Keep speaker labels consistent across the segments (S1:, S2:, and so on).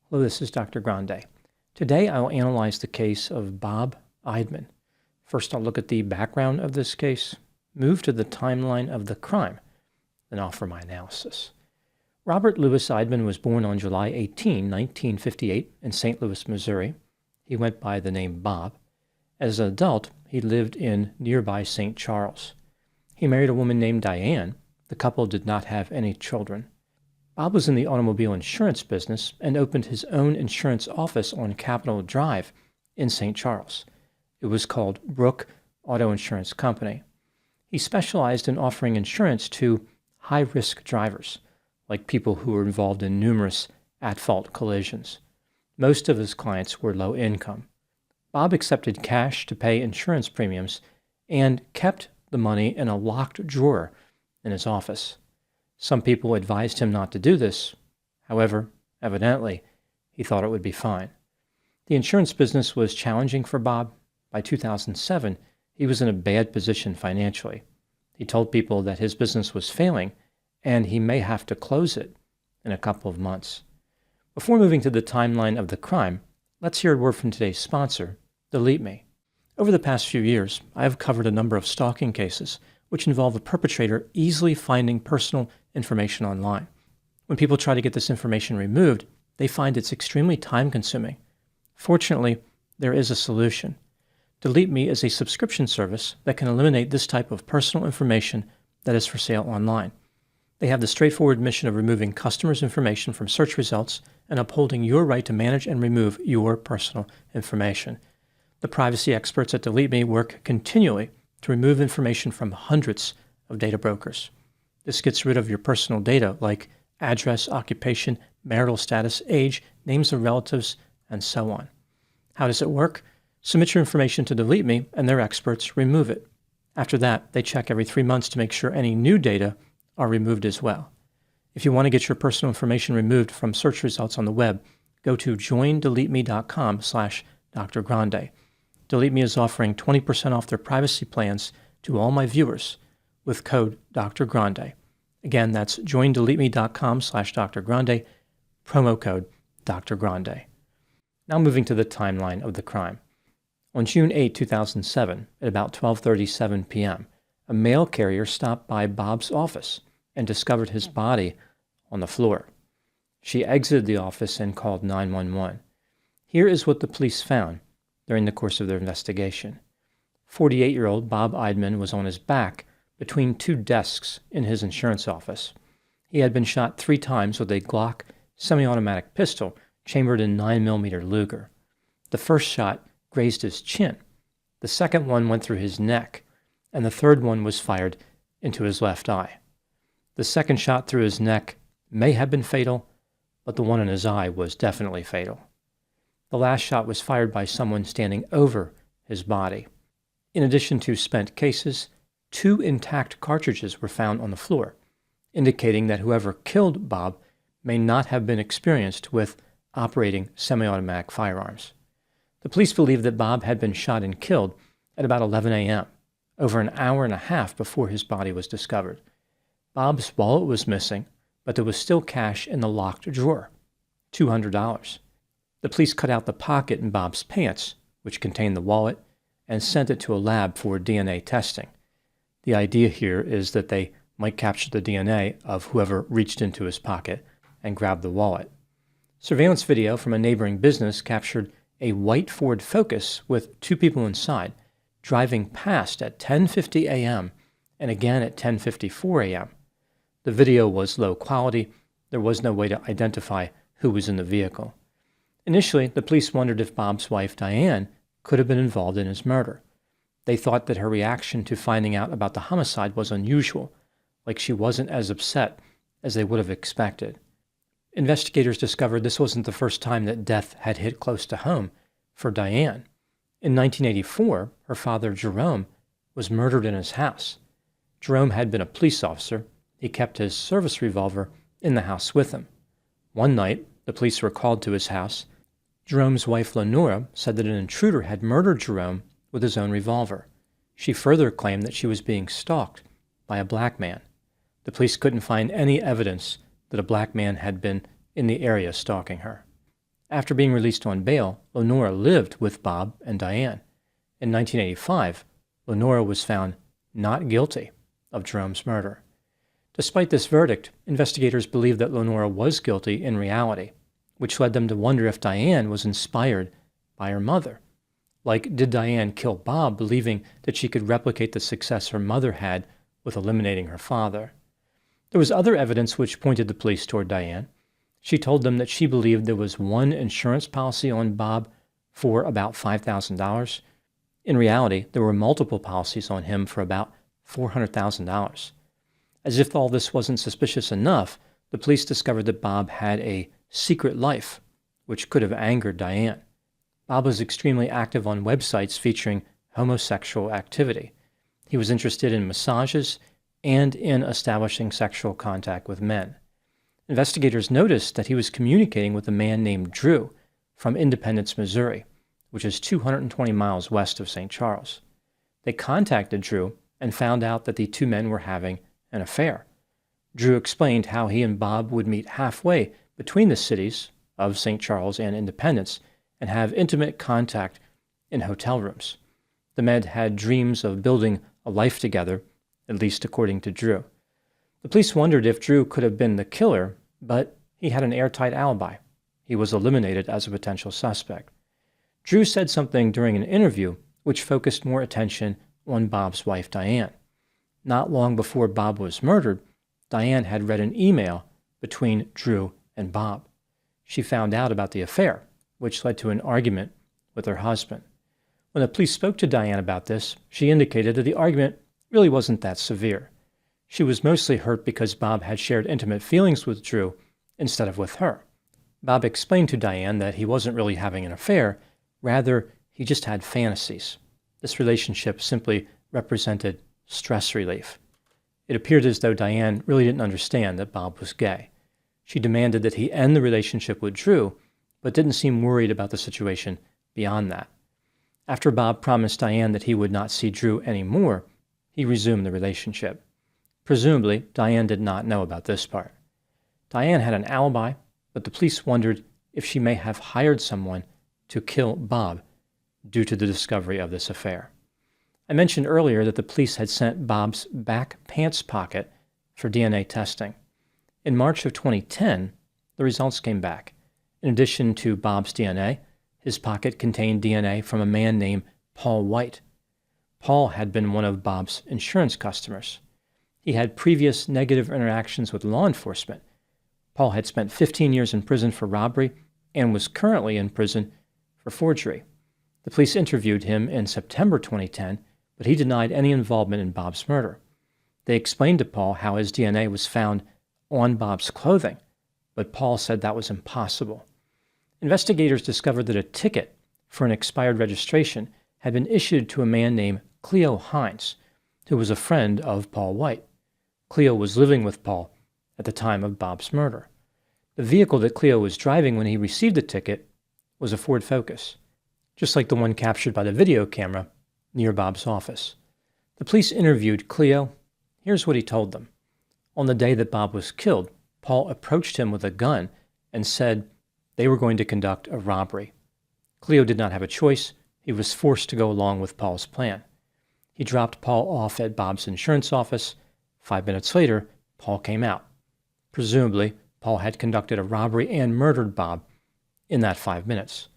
S1: Hello, this is Dr. Grande. Today I will analyze the case of Bob Eidman. First, I'll look at the background of this case, move to the timeline of the crime, then offer my analysis. Robert Louis Eidman was born on July 18, 1958 in St. Louis, Missouri. He went by the name Bob. As an adult, he lived in nearby St. Charles. He married a woman named Diane. The couple did not have any children. Bob was in the automobile insurance business and opened his own insurance office on Capitol Drive in St. Charles. It was called Brook Auto Insurance Company. He specialized in offering insurance to high-risk drivers, like people who were involved in numerous at-fault collisions. Most of his clients were low income. Bob accepted cash to pay insurance premiums and kept the money in a locked drawer in his office. Some people advised him not to do this. However, evidently, he thought it would be fine. The insurance business was challenging for Bob. By 2007, he was in a bad position financially. He told people that his business was failing and he may have to close it in a couple of months. Before moving to the timeline of the crime, let's hear a word from today's sponsor, Delete Me. Over the past few years, I have covered a number of stalking cases which involve a perpetrator easily finding personal information online. When people try to get this information removed, they find it's extremely time-consuming. Fortunately, there is a solution. Delete Me is a subscription service that can eliminate this type of personal information that is for sale online. They have the straightforward mission of removing customers' information from search results and upholding your right to manage and remove your personal information. The privacy experts at Delete Me work continually to remove information from hundreds of data brokers. This gets rid of your personal data like address, occupation, marital status, age, names of relatives, and so on. How does it work? Submit your information to Delete Me and their experts remove it. After that, they check every 3 months to make sure any new data are removed as well. If you want to get your personal information removed from search results on the web, go to joindeleteme.com/Dr. Grande. Delete Me is offering 20% off their privacy plans to all my viewers with code Dr. Grande. Again, that's joindeleteme.com/Dr. Grande, promo code Dr. Grande. Now moving to the timeline of the crime. On June 8, 2007, at about 12:37 p.m., a mail carrier stopped by Bob's office and discovered his body on the floor. She exited the office and called 911. Here is what the police found during the course of their investigation. 48-year-old Bob Eidman was on his back between two desks in his insurance office. He had been shot 3 times with a Glock semi-automatic pistol chambered in 9mm Luger. The first shot grazed his chin. The second one went through his neck, and the third one was fired into his left eye. The second shot through his neck may have been fatal, but the one in his eye was definitely fatal. The last shot was fired by someone standing over his body. In addition to spent cases, 2 intact cartridges were found on the floor, indicating that whoever killed Bob may not have been experienced with operating semi-automatic firearms. The police believe that Bob had been shot and killed at about 11 a.m., over an hour and a half before his body was discovered. Bob's wallet was missing, but there was still cash in the locked drawer, $200. The police cut out the pocket in Bob's pants, which contained the wallet, and sent it to a lab for DNA testing. The idea here is that they might capture the DNA of whoever reached into his pocket and grabbed the wallet. Surveillance video from a neighboring business captured a white Ford Focus with 2 people inside, driving past at 10:50 a.m. and again at 10:54 a.m. The video was low quality. There was no way to identify who was in the vehicle. Initially, the police wondered if Bob's wife, Diane, could have been involved in his murder. They thought that her reaction to finding out about the homicide was unusual, like she wasn't as upset as they would have expected. Investigators discovered this wasn't the first time that death had hit close to home for Diane. In 1984, her father, Jerome, was murdered in his house. Jerome had been a police officer. He kept his service revolver in the house with him. One night, the police were called to his house. Jerome's wife, Lenora, said that an intruder had murdered Jerome with his own revolver. She further claimed that she was being stalked by a black man. The police couldn't find any evidence that a black man had been in the area stalking her. After being released on bail, Lenora lived with Bob and Diane. In 1985, Lenora was found not guilty of Jerome's murder. Despite this verdict, investigators believe that Lenora was guilty in reality, which led them to wonder if Diane was inspired by her mother. Like, did Diane kill Bob believing that she could replicate the success her mother had with eliminating her father? There was other evidence which pointed the police toward Diane. She told them that she believed there was one insurance policy on Bob for about $5,000. In reality, there were multiple policies on him for about $400,000. As if all this wasn't suspicious enough, the police discovered that Bob had a secret life, which could have angered Diane. Bob was extremely active on websites featuring homosexual activity. He was interested in massages and in establishing sexual contact with men. Investigators noticed that he was communicating with a man named Drew from Independence, Missouri, which is 220 miles west of St. Charles. They contacted Drew and found out that the two men were having an affair. Drew explained how he and Bob would meet halfway between the cities of St. Charles and Independence and have intimate contact in hotel rooms. The men had dreams of building a life together, at least according to Drew. The police wondered if Drew could have been the killer, but he had an airtight alibi. He was eliminated as a potential suspect. Drew said something during an interview which focused more attention on Bob's wife, Diane. Not long before Bob was murdered, Diane had read an email between Drew and Bob. She found out about the affair, which led to an argument with her husband. When the police spoke to Diane about this, she indicated that the argument really wasn't that severe. She was mostly hurt because Bob had shared intimate feelings with Drew instead of with her. Bob explained to Diane that he wasn't really having an affair, rather, he just had fantasies. This relationship simply represented stress relief. It appeared as though Diane really didn't understand that Bob was gay. She demanded that he end the relationship with Drew, but didn't seem worried about the situation beyond that. After Bob promised Diane that he would not see Drew anymore, he resumed the relationship. Presumably, Diane did not know about this part. Diane had an alibi, but the police wondered if she may have hired someone to kill Bob due to the discovery of this affair. I mentioned earlier that the police had sent Bob's back pants pocket for DNA testing. In March of 2010, the results came back. In addition to Bob's DNA, his pocket contained DNA from a man named Paul White. Paul had been one of Bob's insurance customers. He had previous negative interactions with law enforcement. Paul had spent 15 years in prison for robbery and was currently in prison for forgery. The police interviewed him in September 2010, but he denied any involvement in Bob's murder. They explained to Paul how his DNA was found on Bob's clothing, but Paul said that was impossible. Investigators discovered that a ticket for an expired registration had been issued to a man named Cleo Hines, who was a friend of Paul White. Cleo was living with Paul at the time of Bob's murder. The vehicle that Cleo was driving when he received the ticket was a Ford Focus, just like the one captured by the video camera near Bob's office. The police interviewed Cleo. Here's what he told them. On the day that Bob was killed, Paul approached him with a gun and said they were going to conduct a robbery. Cleo did not have a choice. He was forced to go along with Paul's plan. He dropped Paul off at Bob's insurance office. 5 minutes later, Paul came out. Presumably, Paul had conducted a robbery and murdered Bob in that 5 minutes.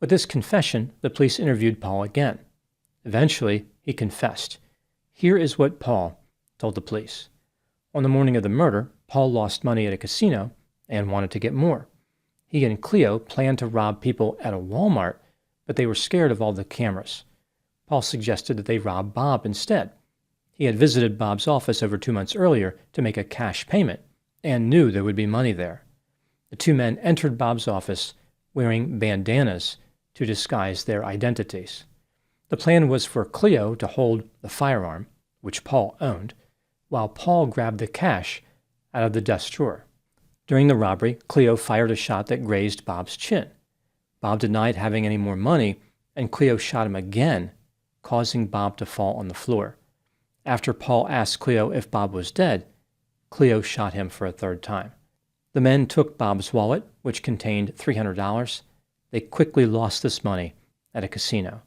S1: With this confession, the police interviewed Paul again. Eventually, he confessed. Here is what Paul told the police. On the morning of the murder, Paul lost money at a casino and wanted to get more. He and Cleo planned to rob people at a Walmart, but they were scared of all the cameras. Paul suggested that they rob Bob instead. He had visited Bob's office over 2 months earlier to make a cash payment and knew there would be money there. The two men entered Bob's office wearing bandanas to disguise their identities. The plan was for Cleo to hold the firearm, which Paul owned, while Paul grabbed the cash out of the desk drawer. During the robbery, Cleo fired a shot that grazed Bob's chin. Bob denied having any more money, and Cleo shot him again, causing Bob to fall on the floor. After Paul asked Cleo if Bob was dead, Cleo shot him for a third time. The men took Bob's wallet, which contained $300, they quickly lost this money at a casino.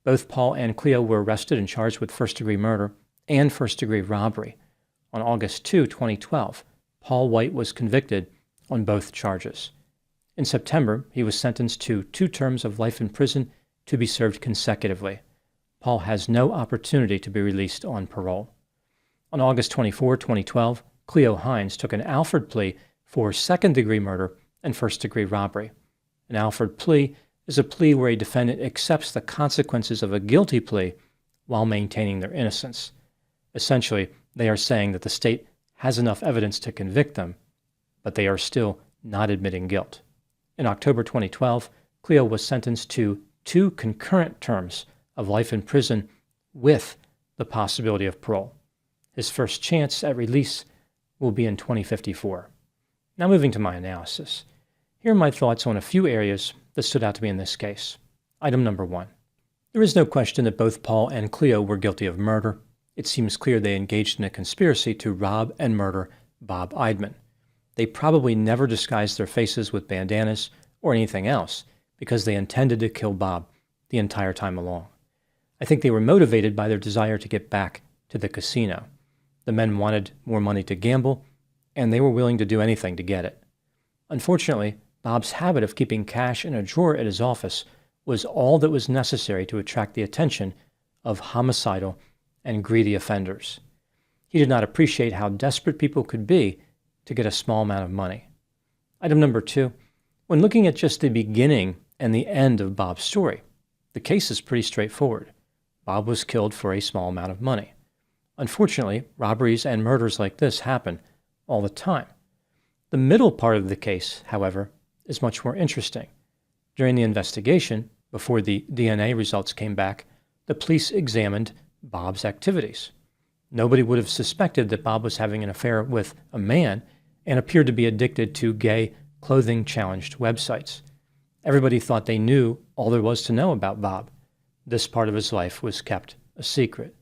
S1: Both Paul and Cleo were arrested and charged with first-degree murder and first-degree robbery. On August 2, 2012, Paul White was convicted on both charges. In September, he was sentenced to 2 terms of life in prison to be served consecutively. Paul has no opportunity to be released on parole. On August 24, 2012, Cleo Hines took an Alford plea for second-degree murder and first-degree robbery. An Alford plea is a plea where a defendant accepts the consequences of a guilty plea while maintaining their innocence. Essentially, they are saying that the state has enough evidence to convict them, but they are still not admitting guilt. In October 2012, Cleo was sentenced to 2 concurrent terms of life in prison with the possibility of parole. His first chance at release will be in 2054. Now moving to my analysis. Here are my thoughts on a few areas that stood out to me in this case. Item number 1. There is no question that both Paul and Cleo were guilty of murder. It seems clear they engaged in a conspiracy to rob and murder Bob Eidman. They probably never disguised their faces with bandanas or anything else because they intended to kill Bob the entire time along. I think they were motivated by their desire to get back to the casino. The men wanted more money to gamble, and they were willing to do anything to get it. Unfortunately, Bob's habit of keeping cash in a drawer at his office was all that was necessary to attract the attention of homicidal and greedy offenders. He did not appreciate how desperate people could be to get a small amount of money. Item number 2, when looking at just the beginning and the end of Bob's story, the case is pretty straightforward. Bob was killed for a small amount of money. Unfortunately, robberies and murders like this happen all the time. The middle part of the case, however, is much more interesting. During the investigation, before the DNA results came back, the police examined Bob's activities. Nobody would have suspected that Bob was having an affair with a man and appeared to be addicted to gay clothing-challenged websites. Everybody thought they knew all there was to know about Bob. This part of his life was kept a secret.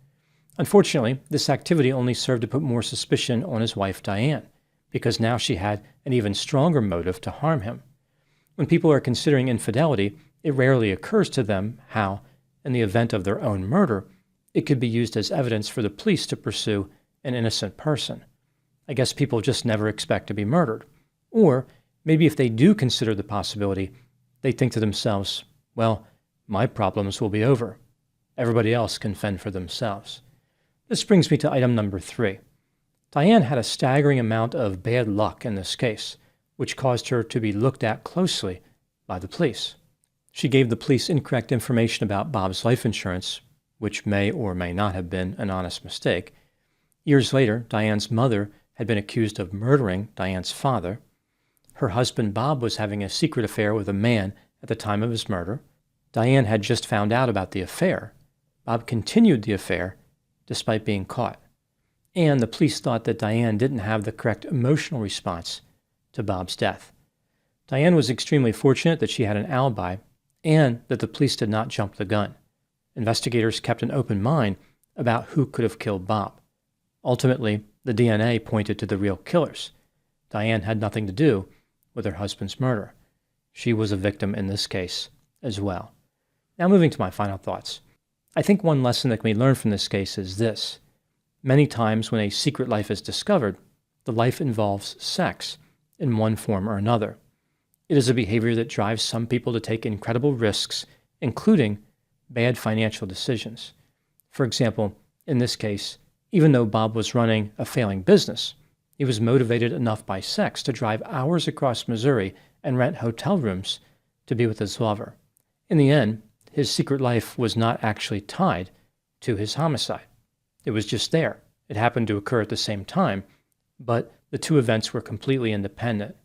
S1: Unfortunately, this activity only served to put more suspicion on his wife Diane, because now she had an even stronger motive to harm him. When people are considering infidelity, it rarely occurs to them how, in the event of their own murder, it could be used as evidence for the police to pursue an innocent person. I guess people just never expect to be murdered. Or maybe if they do consider the possibility, they think to themselves, well, my problems will be over. Everybody else can fend for themselves. This brings me to item number 3. Diane had a staggering amount of bad luck in this case, which caused her to be looked at closely by the police. She gave the police incorrect information about Bob's life insurance, which may or may not have been an honest mistake. Years later, Diane's mother had been accused of murdering Diane's father. Her husband Bob was having a secret affair with a man at the time of his murder. Diane had just found out about the affair. Bob continued the affair despite being caught. And the police thought that Diane didn't have the correct emotional response to Bob's death. Diane was extremely fortunate that she had an alibi and that the police did not jump the gun. Investigators kept an open mind about who could have killed Bob. Ultimately, the DNA pointed to the real killers. Diane had nothing to do with her husband's murder. She was a victim in this case as well. Now moving to my final thoughts. I think one lesson that can be learned from this case is this. Many times when a secret life is discovered, the life involves sex in one form or another. It is a behavior that drives some people to take incredible risks, including bad financial decisions. For example, in this case, even though Bob was running a failing business, he was motivated enough by sex to drive hours across Missouri and rent hotel rooms to be with his lover. In the end, his secret life was not actually tied to his homicide. It was just there. It happened to occur at the same time, but the two events were completely independent.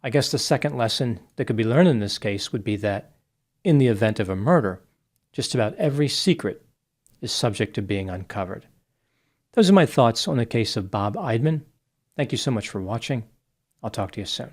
S1: I guess the second lesson that could be learned in this case would be that, in the event of a murder, just about every secret is subject to being uncovered. Those are my thoughts on the case of Bob Eidman. Thank you so much for watching. I'll talk to you soon.